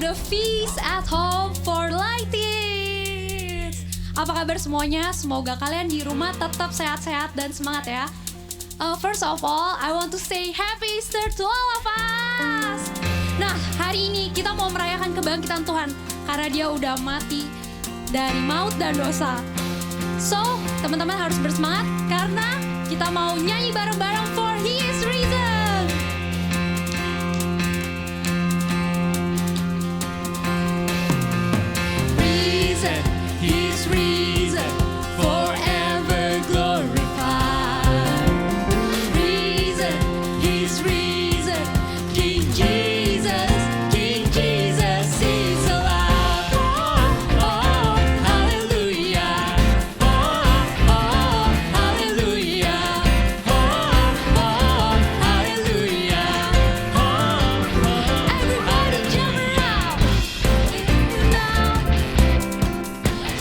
the Feast at Home for Lighties. Apa kabar semuanya? Semoga kalian di rumah tetap sehat-sehat dan semangat ya. First of all, I want to say Happy Easter to all of us. Nah, hari ini kita mau merayakan kebangkitan Tuhan karena Dia udah mati dari maut dan dosa. So, teman-teman harus bersemangat karena kita mau nyanyi bareng-bareng For He is Risen. Risen, He's risen, forever glorified. Risen, He's risen, King Jesus is alive. Oh, hallelujah. Oh, hallelujah. Oh, hallelujah. Everybody jump around. Now.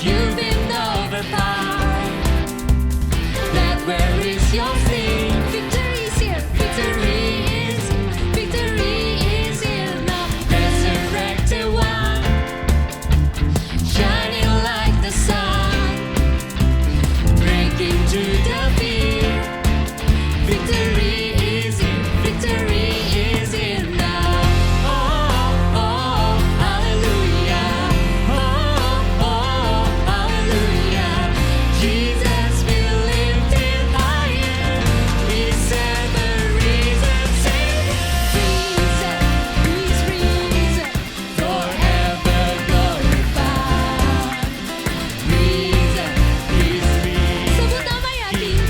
You've been overpowered. That where is your sin? Victory is here. Victory is here now. Resurrected one, shining like the sun, breaking through the fear. Victory is here now. Oh, hallelujah. Oh, hallelujah. Jesus be lifted higher. He's ever risen, Risen, He's risen. forever glorified. Risen, He's risen. Sebut namanya King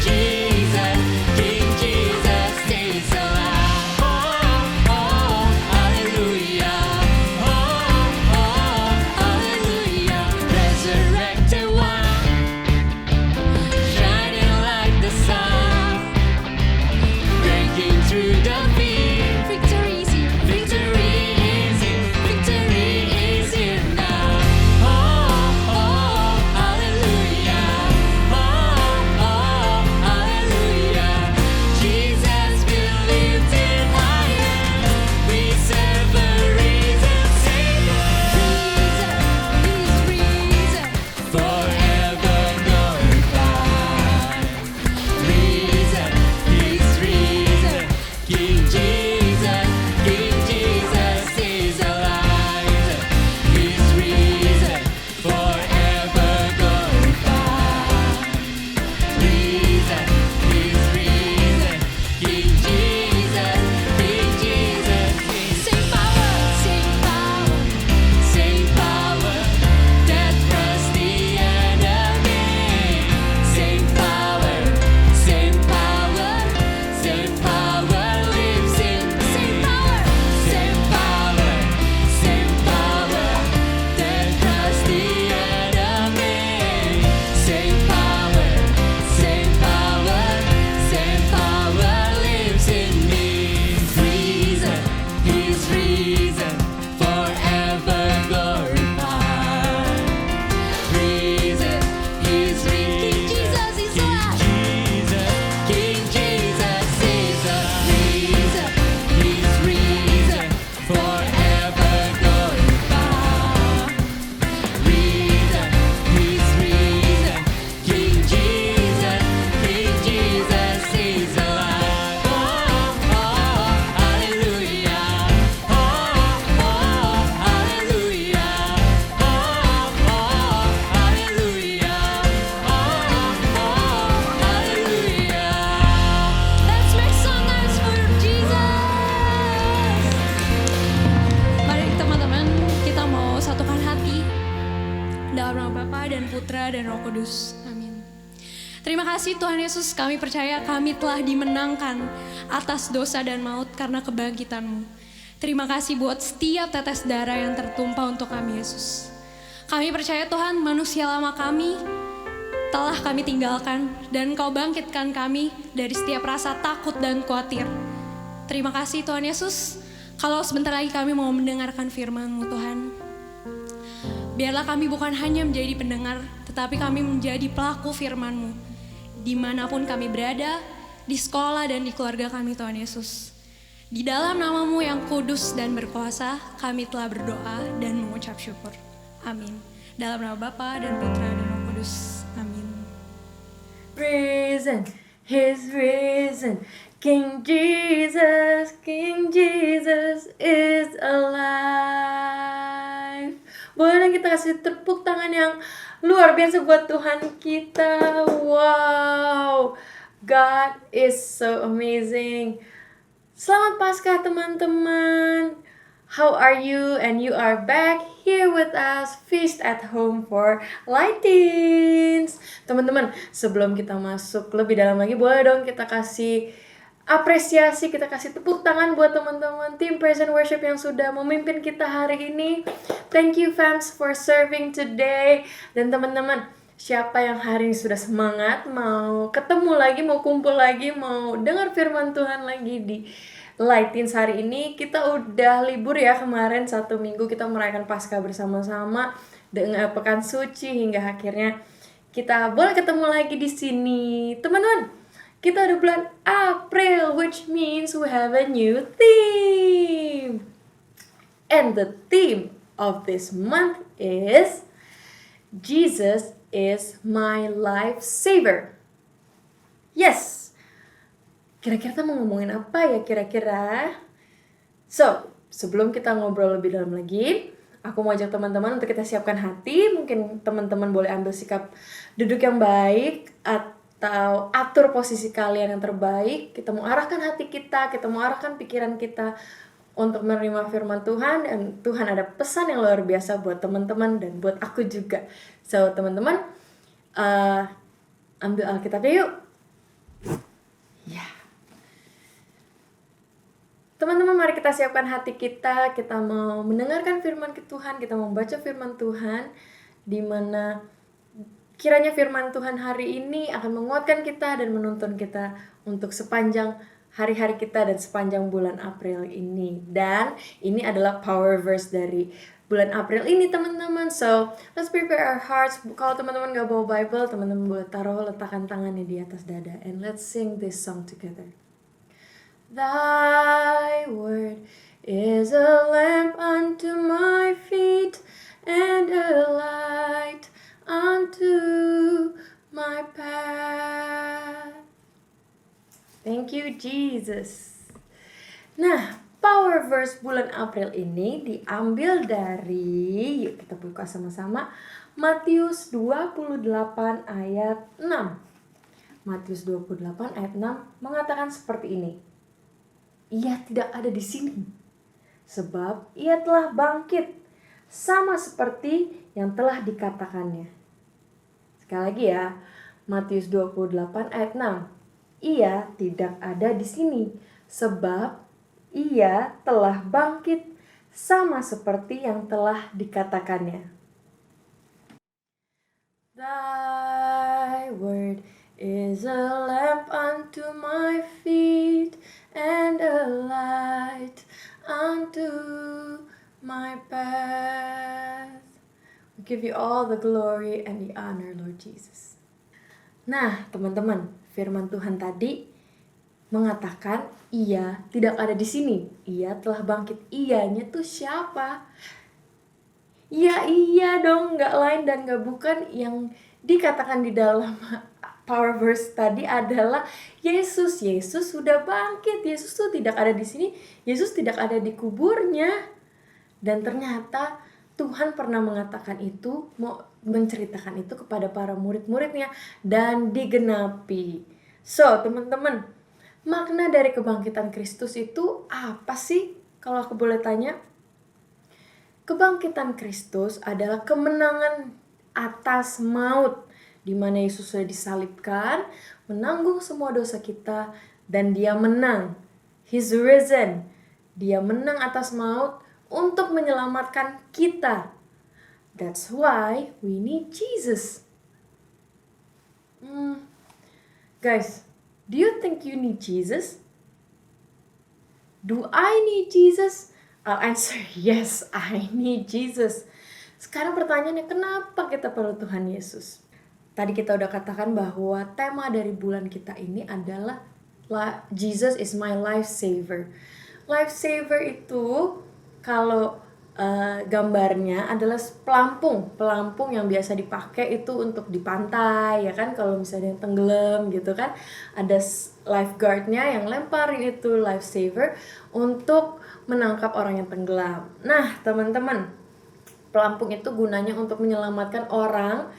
Jesus is alive. Oh, hallelujah. Oh, hallelujah. Resurrected one, shining like the sun, breaking through the fear. Victory is here. Victory is here now. Oh, hallelujah. Oh, hallelujah. Jesus be lifted higher. We serve a risen Savior. He's risen. Forever glorified. Risen, He's risen. King Jesus is alive. He's risen, forever glorified. Risen, He's risen. King Jesus is Sing power, sing power. same power that crushed the enemy. Same power lives in. Same power that crushed the enemy. Same power lives in me. Risen, He's risen, forever glorified. Risen, He's risen. Jesus is alive. King Jesus is alive. He's risen, forever glorified. Risen, He's risen. King Jesus is alive. Oh, hallelujah. Oh, hallelujah. Oh, hallelujah. Hallelujah. Let's make some noise for Jesus. Mari teman-teman, kita mau satukan hati dalam nama Bapa dan Putra dan Roh Kudus. Amin. Terima kasih Tuhan Yesus, kami percaya kami telah dimenangkan atas dosa dan maut karena kebangkitan-Mu. Terima kasih buat setiap tetes darah yang tertumpah untuk kami Yesus. Kami percaya Tuhan, manusia lama kami telah kami tinggalkan dan Kau bangkitkan kami dari setiap rasa takut dan khawatir. Terima kasih Tuhan Yesus, kalau sebentar lagi kami mau mendengarkan firman-Mu Tuhan. Biarlah kami bukan hanya menjadi pendengar, tetapi kami menjadi pelaku firman-Mu. Dimanapun kami berada, di sekolah dan di keluarga kami Tuhan Yesus. Di dalam nama-Mu yang kudus dan berkuasa, kami telah berdoa dan mengucap syukur. Amin. Dalam nama Bapa dan Putra dan Roh Kudus. Amin. Risen, He's risen. King Jesus is alive. Boleh dong kita kasih tepuk tangan yang luar biasa buat Tuhan kita. Wow, God is so amazing. Selamat Paskah teman-teman. How are you? And you are back here with us, Feast at Home for Lightings. Teman-teman, sebelum kita masuk lebih dalam lagi, boleh dong kita kasih apresiasi, kita kasih tepuk tangan buat teman-teman tim Praise and Worship yang sudah memimpin kita hari ini. Thank you fams for serving today. Dan teman-teman, siapa yang hari ini sudah semangat, mau ketemu lagi, mau kumpul lagi, mau dengar firman Tuhan lagi di Lightings hari ini. Kita udah libur ya kemarin, 1 minggu kita merayakan Paskah bersama-sama dengan pekan suci hingga akhirnya kita boleh ketemu lagi di sini. Teman-teman, kita udah bulan April, which means we have a new theme. And the theme of this month is Jesus is my life saver. Yes. Kira-kira kita mau ngomongin apa ya kira-kira? So, sebelum kita ngobrol lebih dalam lagi, aku mau ajak teman-teman untuk kita siapkan hati. Mungkin teman-teman boleh ambil sikap duduk yang baik atau atur posisi kalian yang terbaik. Kita mau arahkan hati kita mau arahkan pikiran kita untuk menerima firman Tuhan. Dan Tuhan ada pesan yang luar biasa buat teman-teman dan buat aku juga. So, teman-teman, ambil Alkitabnya yuk. Ya. Teman-teman, mari kita siapkan hati kita mau mendengarkan firman Tuhan, kita mau membaca firman Tuhan, di mana kiranya firman Tuhan hari ini akan menguatkan kita dan menuntun kita untuk sepanjang hari-hari kita dan sepanjang bulan April ini. Dan ini adalah power verse dari bulan April ini teman-teman. So, let's prepare our hearts. Kalau teman-teman gak bawa Bible, teman-teman boleh letakkan tangannya di atas dada. And let's sing this song together. Thy word is a lamp unto my feet and a light unto my path. Thank you, Jesus. Nah, power verse bulan April ini diambil dari, yuk kita buka sama-sama, Matius 28 ayat 6. Matius 28 ayat 6 mengatakan seperti ini. Ia tidak ada di sini, sebab ia telah bangkit, sama seperti yang telah dikatakannya. Sekali lagi ya, Matius 28 ayat 6. Ia tidak ada di sini, sebab ia telah bangkit, sama seperti yang telah dikatakannya. Thy word is a lamp unto my feet and a light unto my path. We give you all the glory and the honor, Lord Jesus. Nah, teman-teman, firman Tuhan tadi mengatakan ia tidak ada di sini. Ia telah bangkit. Ianya tuh siapa? Ya iya dong, gak lain dan gak bukan yang dikatakan di dalam power verse tadi adalah Yesus. Yesus sudah bangkit. Yesus tuh tidak ada di sini. Yesus tidak ada di kuburnya. Dan ternyata Tuhan pernah mengatakan itu, mau menceritakan itu kepada para murid-muridnya dan digenapi. So, teman-teman, makna dari kebangkitan Kristus itu apa sih? Kalau aku boleh tanya, kebangkitan Kristus adalah kemenangan atas maut, di mana Yesus sudah disalibkan, menanggung semua dosa kita, dan dia menang. He's risen. Dia menang atas maut untuk menyelamatkan kita. That's why we need Jesus. Guys, do you think you need Jesus? Do I need Jesus? I'll answer yes, I need Jesus. Sekarang pertanyaannya, kenapa kita perlu Tuhan Yesus? Tadi kita udah katakan bahwa tema dari bulan kita ini adalah Jesus is my life saver. Lifesaver itu kalau gambarnya adalah pelampung yang biasa dipakai itu untuk di pantai ya kan, kalau misalnya tenggelam gitu kan, ada lifeguardnya yang lemparin itu lifesaver untuk menangkap orang yang tenggelam. Nah teman-teman, pelampung itu gunanya untuk menyelamatkan orang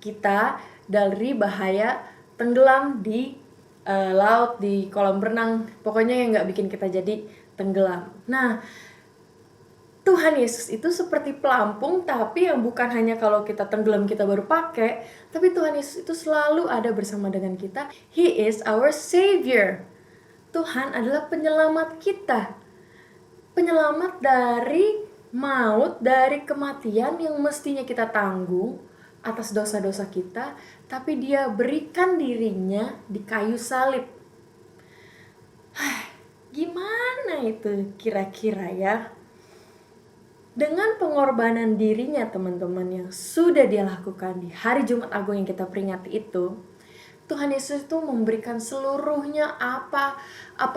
kita dari bahaya tenggelam di laut, di kolam renang, pokoknya yang nggak bikin kita jadi tenggelam. Nah, Tuhan Yesus itu seperti pelampung, tapi yang bukan hanya kalau kita tenggelam kita baru pakai, tapi Tuhan Yesus itu selalu ada bersama dengan kita. He is our Savior. Tuhan adalah penyelamat kita. Penyelamat dari maut, dari kematian yang mestinya kita tanggung atas dosa-dosa kita, tapi Dia berikan dirinya di kayu salib. Gimana itu kira-kira ya? Dengan pengorbanan dirinya teman-teman yang sudah Dia lakukan di hari Jumat Agung yang kita peringati itu, Tuhan Yesus itu memberikan seluruhnya apa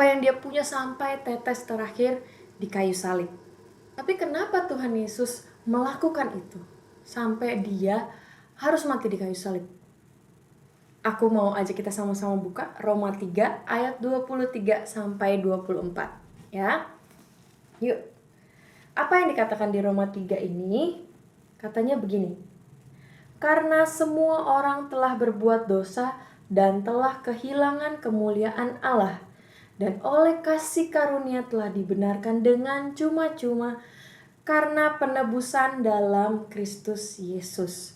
yang Dia punya sampai tetes terakhir di kayu salib. Tapi kenapa Tuhan Yesus melakukan itu sampai Dia harus mati di kayu salib? Aku mau ajak kita sama-sama buka Roma 3 ayat 23 sampai 24 ya. Yuk. Apa yang dikatakan di Roma 3 ini? Katanya begini. Karena semua orang telah berbuat dosa dan telah kehilangan kemuliaan Allah, dan oleh kasih karunia telah dibenarkan dengan cuma-cuma karena penebusan dalam Kristus Yesus.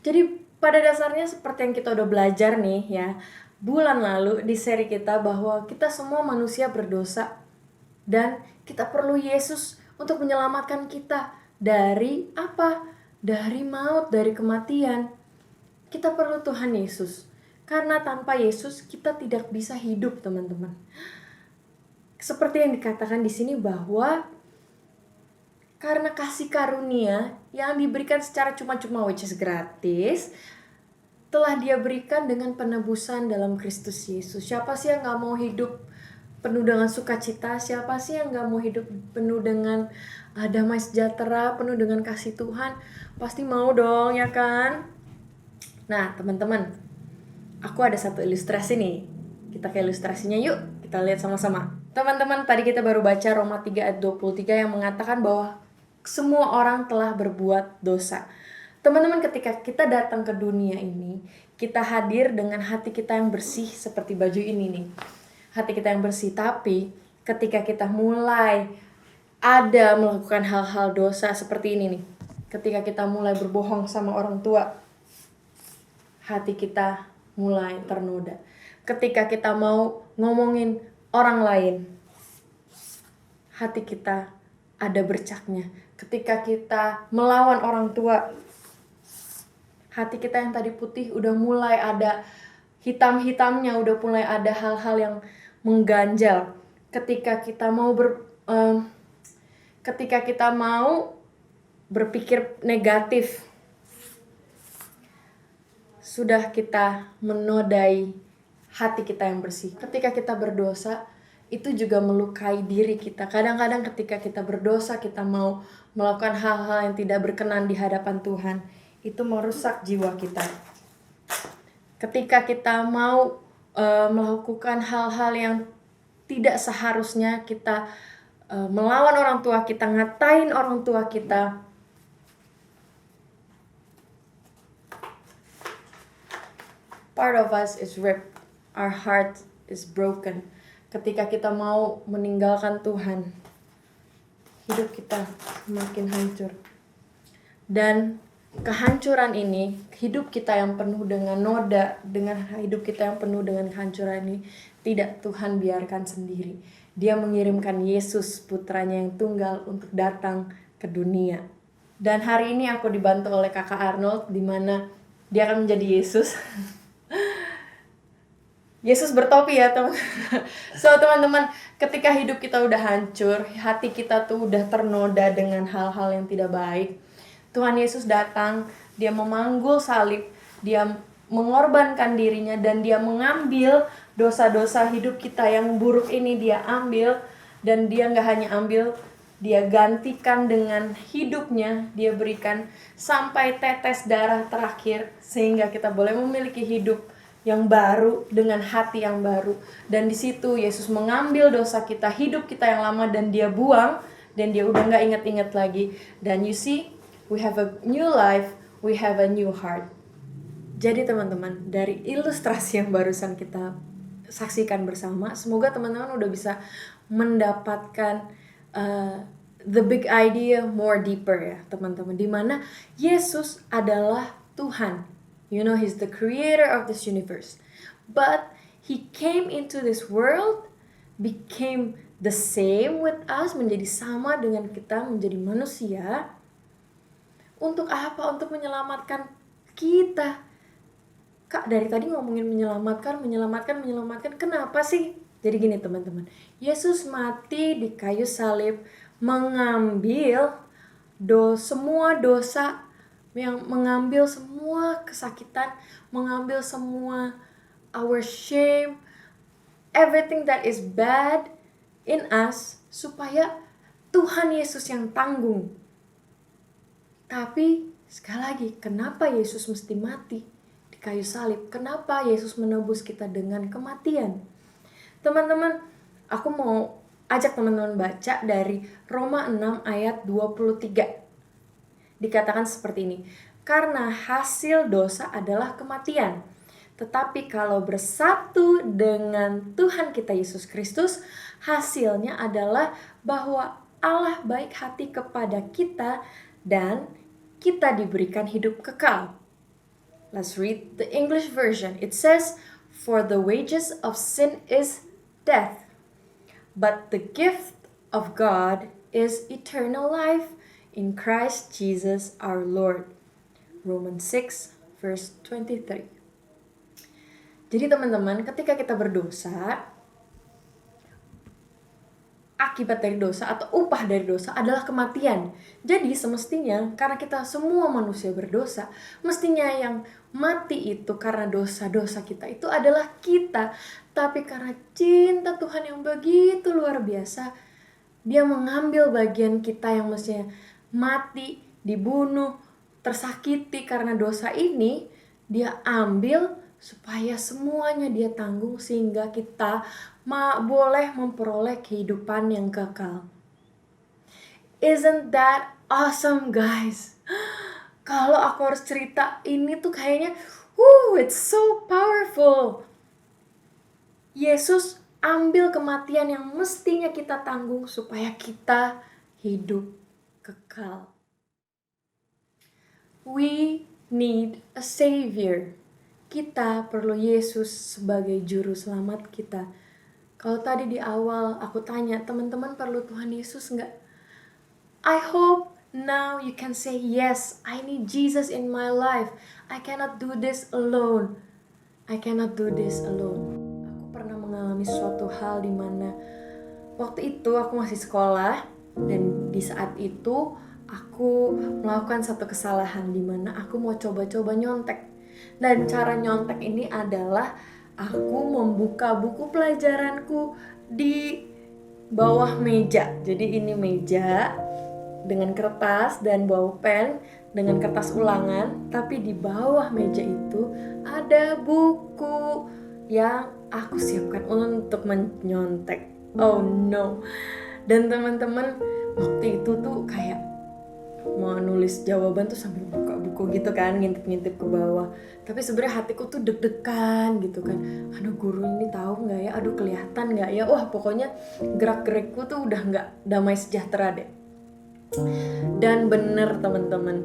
Jadi pada dasarnya seperti yang kita udah belajar nih ya, bulan lalu di seri kita, bahwa kita semua manusia berdosa dan kita perlu Yesus untuk menyelamatkan kita dari apa? Dari maut, dari kematian. Kita perlu Tuhan Yesus. Karena tanpa Yesus kita tidak bisa hidup, teman-teman. Seperti yang dikatakan di sini bahwa karena kasih karunia yang diberikan secara cuma-cuma, which is gratis, telah Dia berikan dengan penebusan dalam Kristus Yesus. Siapa sih yang gak mau hidup penuh dengan sukacita? Siapa sih yang gak mau hidup penuh dengan damai sejahtera, penuh dengan kasih Tuhan? Pasti mau dong ya kan? Nah teman-teman, aku ada satu ilustrasi nih. Kita ke ilustrasinya yuk, kita lihat sama-sama. Teman-teman, tadi kita baru baca Roma 3 ayat 23 yang mengatakan bahwa semua orang telah berbuat dosa. Teman-teman, ketika kita datang ke dunia ini, kita hadir dengan hati kita yang bersih seperti baju ini nih. Hati kita yang bersih, tapi ketika kita mulai ada melakukan hal-hal dosa seperti ini nih, ketika kita mulai berbohong sama orang tua, hati kita mulai ternoda. Ketika kita mau ngomongin orang lain, hati kita ada bercaknya. Ketika kita melawan orang tua, hati kita yang tadi putih udah mulai ada hitam-hitamnya, udah mulai ada hal-hal yang mengganjal. Ketika kita mau berpikir negatif, sudah kita menodai hati kita yang bersih. Ketika kita berdosa, itu juga melukai diri kita. Kadang-kadang ketika kita berdosa, kita mau melakukan hal-hal yang tidak berkenan di hadapan Tuhan, itu merusak jiwa kita. Ketika kita mau melakukan hal-hal yang tidak seharusnya, kita melawan orang tua kita, ngatain orang tua kita, part of us is ripped, our heart is broken. Ketika kita mau meninggalkan Tuhan, hidup kita semakin hancur. Dan kehancuran ini, hidup kita yang penuh dengan noda, dengan hidup kita yang penuh dengan kehancuran ini, tidak Tuhan biarkan sendiri. Dia mengirimkan Yesus, putranya yang tunggal, untuk datang ke dunia. Dan hari ini aku dibantu oleh kakak Arnold, di mana dia akan menjadi Yesus. Yesus bertopi ya teman. So teman-teman, ketika hidup kita udah hancur, hati kita tuh udah ternoda dengan hal-hal yang tidak baik, Tuhan Yesus datang, Dia memanggul salib, Dia mengorbankan dirinya, dan Dia mengambil dosa-dosa hidup kita yang buruk ini, Dia ambil, Dan dia gak hanya ambil, dia gantikan dengan hidupnya. Dia berikan sampai tetes darah terakhir, sehingga kita boleh memiliki hidup yang baru dengan hati yang baru. Dan di situ Yesus mengambil dosa kita, hidup kita yang lama, dan dia buang. Dan dia udah gak ingat-ingat lagi. Dan you see, we have a new life, we have a new heart. Jadi teman-teman, dari ilustrasi yang barusan kita saksikan bersama, semoga teman-teman udah bisa mendapatkan the big idea more deeper ya teman-teman. Dimana Yesus adalah Tuhan. You know, He's the creator of this universe. But He came into this world, became the same with us, menjadi sama dengan kita, menjadi manusia. Untuk apa? Untuk menyelamatkan kita. Kak, dari tadi ngomongin menyelamatkan. Kenapa sih? Jadi gini teman-teman. Yesus mati di kayu salib, mengambil semua dosa, yang mengambil semua kesakitan, mengambil semua our shame, everything that is bad in us, supaya Tuhan Yesus yang tanggung. Tapi sekali lagi, kenapa Yesus mesti mati di kayu salib? Kenapa Yesus menebus kita dengan kematian? Teman-teman, aku mau ajak teman-teman baca dari Roma 6 ayat 23. Dikatakan seperti ini, karena hasil dosa adalah kematian. Tetapi kalau bersatu dengan Tuhan kita Yesus Kristus, hasilnya adalah bahwa Allah baik hati kepada kita dan kita diberikan hidup kekal. Let's read the English version. It says, for the wages of sin is death, but the gift of God is eternal life in Christ Jesus our Lord. Romans 6 verse 23. Jadi teman-teman, ketika kita berdosa, akibat dari dosa atau upah dari dosa adalah kematian. Jadi semestinya karena kita semua manusia berdosa, mestinya yang mati itu karena dosa-dosa kita itu adalah kita. Tapi karena cinta Tuhan yang begitu luar biasa, Dia mengambil bagian kita yang mestinya mati, dibunuh, tersakiti karena dosa ini, Dia ambil supaya semuanya Dia tanggung, sehingga kita boleh memperoleh kehidupan yang kekal. Isn't that awesome, guys? Kalau aku harus cerita ini tuh kayaknya, it's so powerful. Yesus ambil kematian yang mestinya kita tanggung supaya kita hidup kekal. We need a savior. Kita perlu Yesus sebagai juru selamat kita. Kalau tadi di awal aku tanya, teman-teman perlu Tuhan Yesus nggak? I hope now you can say, yes, I need Jesus in my life. I cannot do this alone. Aku pernah mengalami suatu hal di mana waktu itu aku masih sekolah, dan di saat itu aku melakukan satu kesalahan di mana aku mau coba-coba nyontek. Dan cara nyontek ini adalah aku membuka buku pelajaranku di bawah meja. Jadi ini meja dengan kertas dan bolpen dengan kertas ulangan, tapi di bawah meja itu ada buku yang aku siapkan untuk menyontek. Oh no. Dan teman-teman, waktu itu tuh kayak mau nulis jawaban tuh sambil buka buku gitu kan, ngintip-ngintip ke bawah. Tapi sebenarnya hatiku tuh deg-degan gitu kan. Aduh, guru ini tahu nggak ya? Aduh, kelihatan nggak ya? Wah, pokoknya gerak-gerikku tuh udah nggak damai sejahtera deh. Dan bener teman-teman,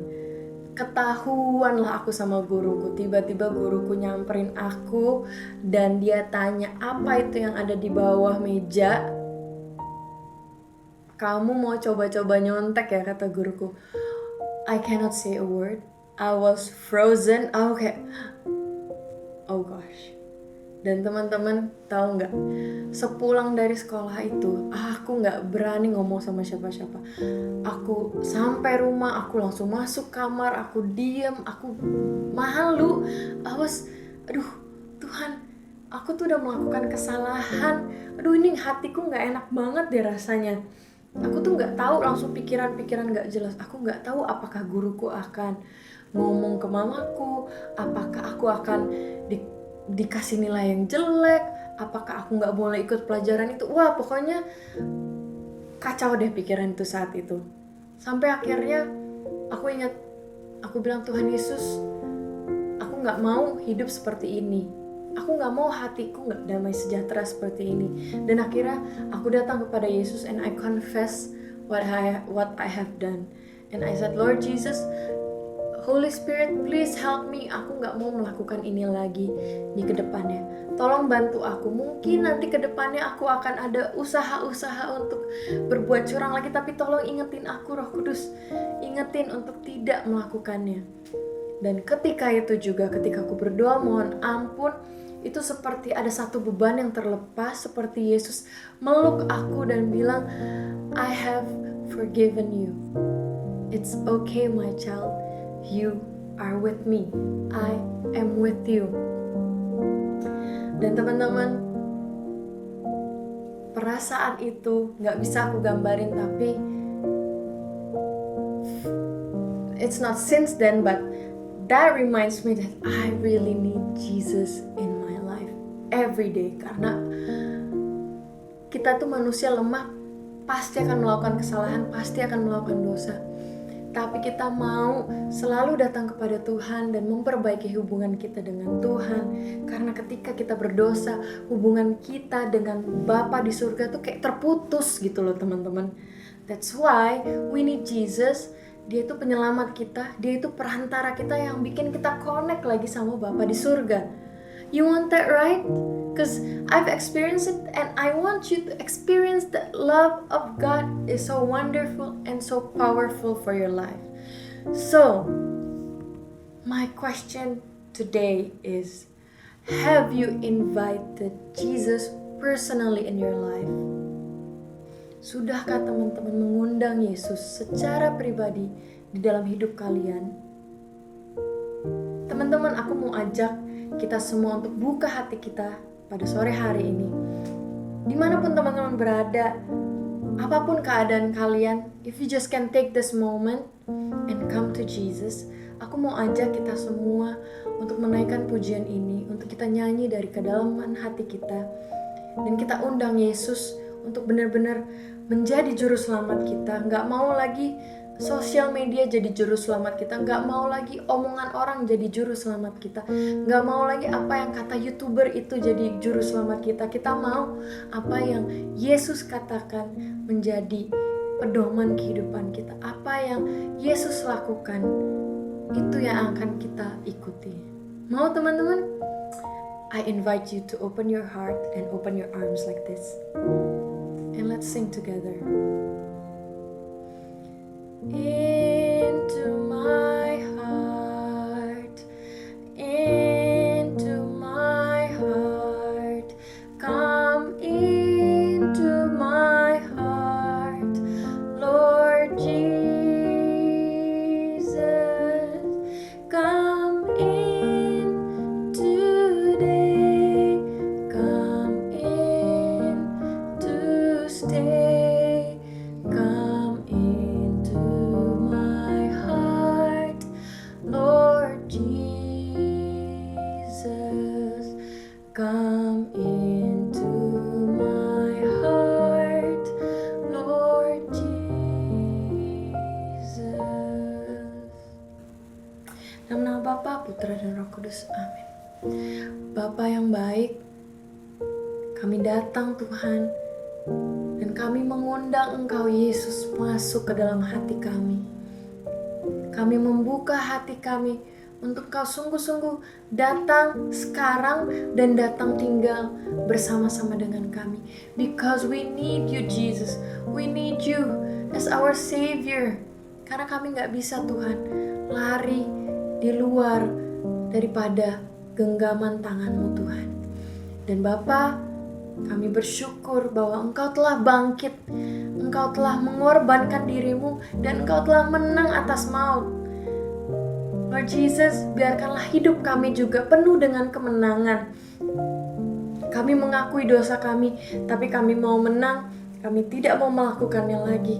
ketahuan lah aku sama guruku. Tiba-tiba guruku nyamperin aku dan dia tanya, apa itu yang ada di bawah meja? Kamu mau coba-coba nyontek ya, kata guruku. I cannot say a word. I was frozen. Aku kayak, oh gosh. Dan teman-teman tahu nggak? Sepulang dari sekolah itu, aku nggak berani ngomong sama siapa-siapa. Aku sampai rumah, aku langsung masuk kamar, aku diem, aku malu. Aduh Tuhan, aku tuh udah melakukan kesalahan. Aduh, ini hatiku gak enak banget deh rasanya. Aku tuh gak tahu, langsung pikiran-pikiran gak jelas. Aku gak tahu apakah guruku akan ngomong ke mamaku, apakah aku akan dikasih nilai yang jelek, apakah aku gak boleh ikut pelajaran itu. Wah, pokoknya kacau deh pikiran itu saat itu. Sampai akhirnya aku ingat, aku bilang, Tuhan Yesus, aku gak mau hidup seperti ini. Aku gak mau hatiku gak damai sejahtera seperti ini. Dan akhirnya aku datang kepada Yesus and I confess what I have done. And I said, Lord Jesus, Holy Spirit, please help me. Aku gak mau melakukan ini lagi di kedepannya. Tolong bantu aku. Mungkin nanti kedepannya aku akan ada usaha-usaha untuk berbuat curang lagi. Tapi tolong ingetin aku, Roh Kudus. Ingetin untuk tidak melakukannya. Dan ketika itu juga, ketika aku berdoa mohon ampun, itu seperti ada satu beban yang terlepas, seperti Yesus meluk aku dan bilang, I have forgiven you. It's okay my child, you are with me. I am with you. Dan teman-teman, perasaan itu gak bisa aku gambarin, tapi it's not since then, but that reminds me that I really need Jesus in my life every day. Karena kita tuh manusia lemah, pasti akan melakukan kesalahan, pasti akan melakukan dosa. Tapi kita mau selalu datang kepada Tuhan dan memperbaiki hubungan kita dengan Tuhan. Karena ketika kita berdosa, hubungan kita dengan Bapa di surga tuh kayak terputus gitu loh teman-teman. That's why we need Jesus. Dia itu penyelamat kita, dia itu perantara kita yang bikin kita connect lagi sama Bapa di surga. You want that, right? Because I've experienced it and I want you to experience the love of God is so wonderful and so powerful for your life. So, my question today is, have you invited Jesus personally in your life? Sudahkah teman-teman mengundang Yesus secara pribadi di dalam hidup kalian? Teman-teman, aku mau ajak kita semua untuk buka hati kita pada sore hari ini. Dimanapun teman-teman berada, apapun keadaan kalian, if you just can take this moment and come to Jesus, aku mau ajak kita semua untuk menaikkan pujian ini, untuk kita nyanyi dari kedalaman hati kita, dan kita undang Yesus untuk benar-benar menjadi juru selamat kita. Gak mau lagi sosial media jadi juru selamat kita, gak mau lagi omongan orang jadi juru selamat kita, gak mau lagi apa yang kata YouTuber itu jadi juru selamat kita. Kita mau apa yang Yesus katakan menjadi pedoman kehidupan kita. Apa yang Yesus lakukan, itu yang akan kita ikuti. Mau teman-teman? I invite you to open your heart and open your arms like this. And let's sing together. Into my heart, into my heart, come into my heart, Lord Jesus, come in today, come in to stay, come into my heart, Lord Jesus, come into my heart, Lord Jesus. Dalam nama Bapa, Putra dan Roh Kudus, amin. Bapa yang baik, kami datang Tuhan, dan kami mengundang Engkau Yesus masuk ke dalam hati kami. Kami membuka hati kami untuk Kau sungguh-sungguh datang sekarang dan datang tinggal bersama-sama dengan kami. Because we need you Jesus, we need you as our Savior. Karena kami gak bisa Tuhan lari di luar daripada genggaman tangan-Mu Tuhan. Dan Bapa, kami bersyukur bahwa Engkau telah bangkit, Engkau telah mengorbankan diri-Mu, dan Engkau telah menang atas maut. Lord Jesus, biarkanlah hidup kami juga penuh dengan kemenangan. Kami mengakui dosa kami, tapi kami mau menang. Kami tidak mau melakukannya lagi.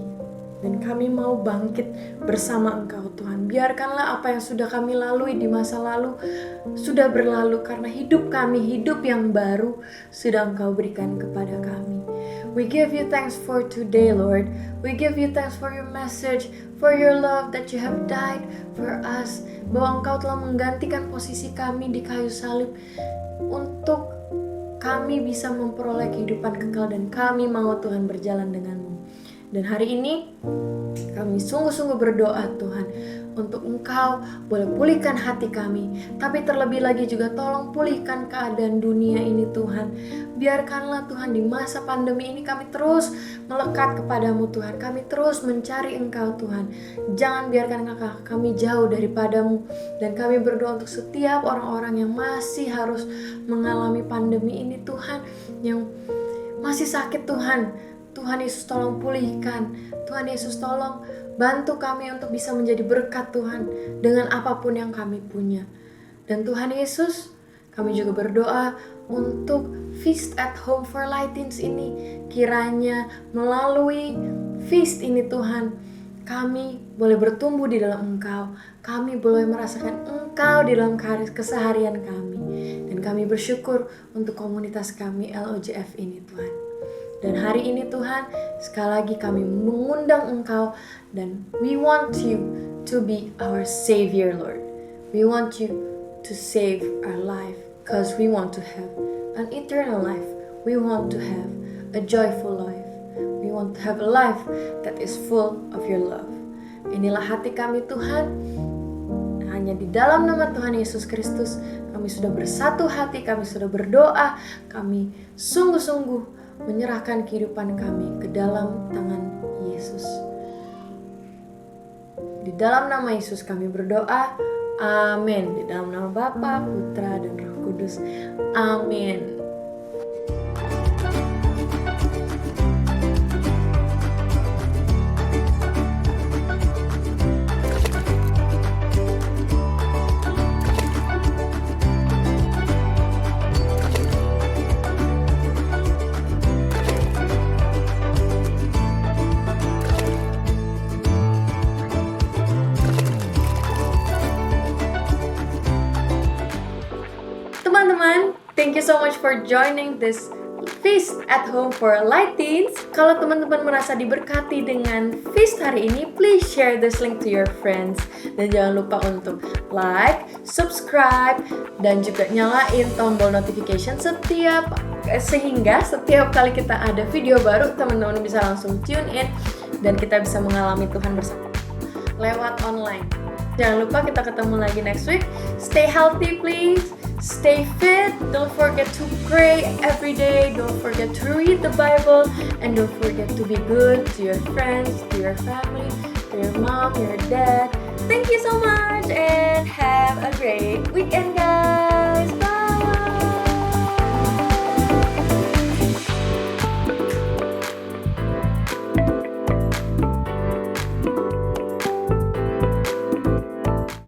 Dan kami mau bangkit bersama Engkau Tuhan. Biarkanlah apa yang sudah kami lalui di masa lalu sudah berlalu, karena hidup kami, hidup yang baru sudah Engkau berikan kepada kami. We give you thanks for today, Lord. We give you thanks for your message, for your love that you have died for us. Bahwa Engkau telah menggantikan posisi kami di kayu salib untuk kami bisa memperoleh kehidupan kekal, dan kami mau Tuhan berjalan dengan-Mu. Dan hari ini kami sungguh-sungguh berdoa Tuhan untuk Engkau boleh pulihkan hati kami, tapi terlebih lagi juga tolong pulihkan keadaan dunia ini Tuhan. Biarkanlah Tuhan di masa pandemi ini kami terus melekat kepadamu Tuhan. Kami terus mencari Engkau Tuhan. Jangan biarkan kami jauh daripadamu. Dan kami berdoa untuk setiap orang-orang yang masih harus mengalami pandemi ini Tuhan, yang masih sakit Tuhan. Tuhan Yesus tolong pulihkan. Tuhan Yesus tolong bantu kami untuk bisa menjadi berkat Tuhan dengan apapun yang kami punya. Dan Tuhan Yesus, kami juga berdoa untuk Feast at Home for Light-Teens ini. Kiranya melalui feast ini Tuhan, kami boleh bertumbuh di dalam Engkau. Kami boleh merasakan Engkau di dalam keseharian kami. Dan kami bersyukur untuk komunitas kami LOJF ini Tuhan. Dan hari ini Tuhan, sekali lagi kami mengundang Engkau, dan we want you to be our Savior, Lord. We want you to save our life, because we want to have an eternal life. We want to have a joyful life. We want to have a life that is full of your love. Inilah hati kami Tuhan. Hanya di dalam nama Tuhan Yesus Kristus kami sudah bersatu hati, kami sudah berdoa, kami sungguh-sungguh menyerahkan kehidupan kami ke dalam tangan Yesus. Di dalam nama Yesus kami berdoa, amin. Di dalam nama Bapa, Putra, dan Roh Kudus, amin. Teman-teman, thank you so much for joining this Feast at Home for Light-Teens. Kalau teman-teman merasa diberkati dengan feast hari ini, please share this link to your friends. Dan jangan lupa untuk like, subscribe, dan juga nyalain tombol notification sehingga setiap kali kita ada video baru, teman-teman bisa langsung tune in dan kita bisa mengalami Tuhan bersama lewat online. Jangan lupa kita ketemu lagi next week. Stay healthy please. Stay fit, don't forget to pray every day, don't forget to read the Bible, and don't forget to be good to your friends, to your family, to your mom, your dad. Thank you so much and have a great